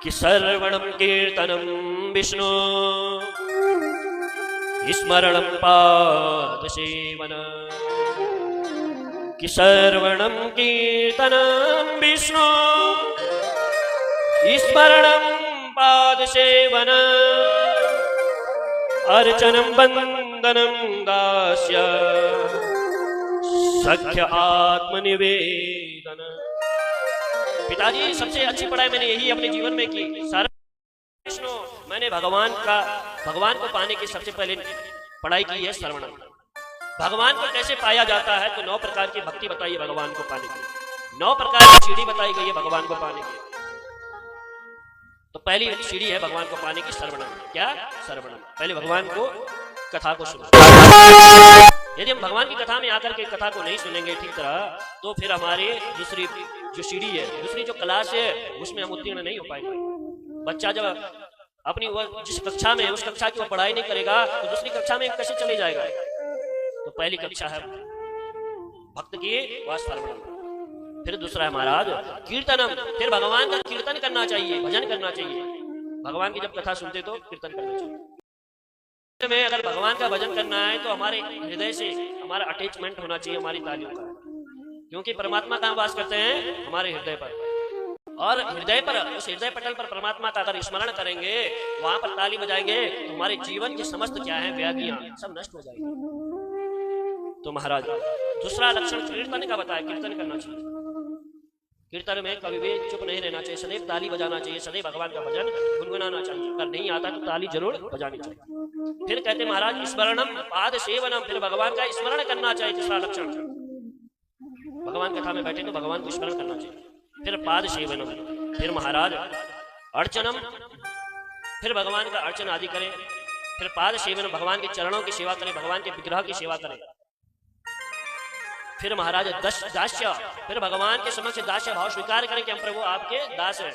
कि सर्वणं कीर्तनं विष्णु स्मरणं पादसेवन, कि सर्वणं कीर्तनं विष्णु स्मरणं पादसेवन, अर्चनं वंदनं दास्य सख्य आत्मनिवेदन। पिताजी सबसे अच्छी पढ़ाई मैंने यही अपने जीवन में की। सारा विष्णु मैंने भगवान को पाने की सबसे पहले पढ़ाई की है श्रवणम। भगवान को कैसे पाया जाता है तो 9 प्रकार की भक्ति बताई है भगवान को पाने की, 9 प्रकार की सीढ़ी बताई गई है भगवान को पाने की। तो पहली सीढ़ी है भगवान को पाने की श्रवणम। क्या? श्रवणम। पहले भगवान को कथा को सुनो। यदि हम भगवान की कथा में आकर के कथा को नहीं सुनेंगे ठीक तरह तो फिर हमारी दूसरी जो सीढ़ी है, दूसरी जो क्लास है उसमें हम उत्तीर्ण नहीं हो पाएंगे। बच्चा जब अपनी जिस कक्षा में उस कक्षा की वो पढ़ाई नहीं करेगा तो दूसरी कक्षा में कैसे चले जाएगा। तो पहली कक्षा है भक्त की वह श्रवणम। फिर दूसरा है महाराज कीर्तनम। फिर भगवान का कीर्तन करना चाहिए, भजन करना चाहिए। भगवान की जब कथा सुनते तो कीर्तन करना चाहिए। में अगर भगवान का भजन करना है तो हमारे हृदय से हमारा अटैचमेंट होना चाहिए हमारी तालियों का, क्योंकि परमात्मा कहाँ वास करते हैं? हमारे हृदय पर। और हृदय पर, उस हृदय पटल पर परमात्मा का अगर स्मरण करेंगे, वहां पर ताली बजाएंगे तो हमारे जीवन के समस्त क्या है व्याधियां सब नष्ट हो जाएगी। तो महाराज दूसरा लक्षण कीर्तन का बताया, कीर्तन करना चाहिए। कीर्तन में कभी भी चुप नहीं रहना चाहिए, सदैव ताली बजाना चाहिए, सदैव भगवान का भजन गुनगुनाना चाहिए। अगर नहीं आता तो ताली जरूर बजानी चाहिए। फिर कहते महाराज स्मरणम पाद सेवनम। फिर भगवान का स्मरण करना चाहिए। तीसरा लक्षण, भगवान कथा में बैठे तो भगवान को स्मरण करना चाहिए। फिर पाद सेवनम। फिर महाराज अर्चनम। फिर भगवान का अर्चन आदि करें। फिर पाद सेवनम, भगवान के चरणों की सेवा करें, भगवान के विग्रह की सेवा करें। फिर महाराज दास्य। फिर भगवान के समक्ष दास्य भाव स्वीकार करें कि हम प्रभु आपके दास हैं।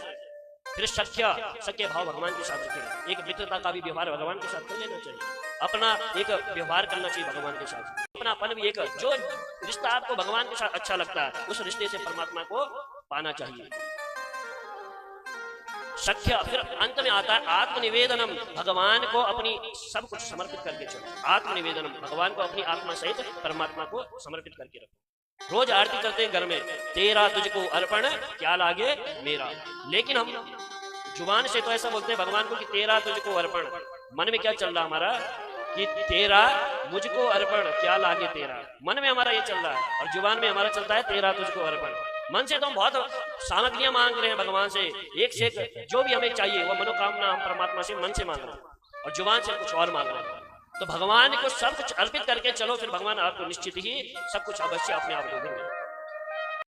फिर सख्य भाव भगवान के साथ रखें। एक मित्रता का भी व्यवहार भगवान के साथ कर लेना चाहिए। अपना एक व्यवहार करना चाहिए भगवान के साथ। अपनापन भी एक, जो रिश्ता आपको भगवान के साथ अच्छा लगता है उस रिश्ते से परमात्मा को पाना चाहिए। सख्य। फिर अंत में आता है आत्मनिवेदनम। भगवान को अपनी सब कुछ समर्पित करके चलो। आत्मनिवेदनम, भगवान को अपनी आत्मा सहित परमात्मा को समर्पित करके रखो। रोज आरती करते हैं घर में, तेरा तुझको अर्पण क्या लागे मेरा। लेकिन हम जुबान से तो ऐसा बोलते हैं भगवान को कि तेरा तुझको अर्पण, मन में क्या चल रहा हमारा कि तेरा मुझको अर्पण क्या लागे तेरा। मन में हमारा ये चल रहा है और जुबान में हमारा चलता है तेरा तुझको अर्पण। मन से तो हम बहुत सामग्रियां मांग रहे हैं भगवान से, एक से एक जो भी हमें चाहिए वो मनोकामना हम परमात्मा से मन से मांग रहे हैं और जुबान से कुछ और मांग रहे हैं। तो भगवान को सब कुछ अर्पित करके चलो, फिर भगवान आपको निश्चित ही सब कुछ अवश्य अपने आप दे देंगे।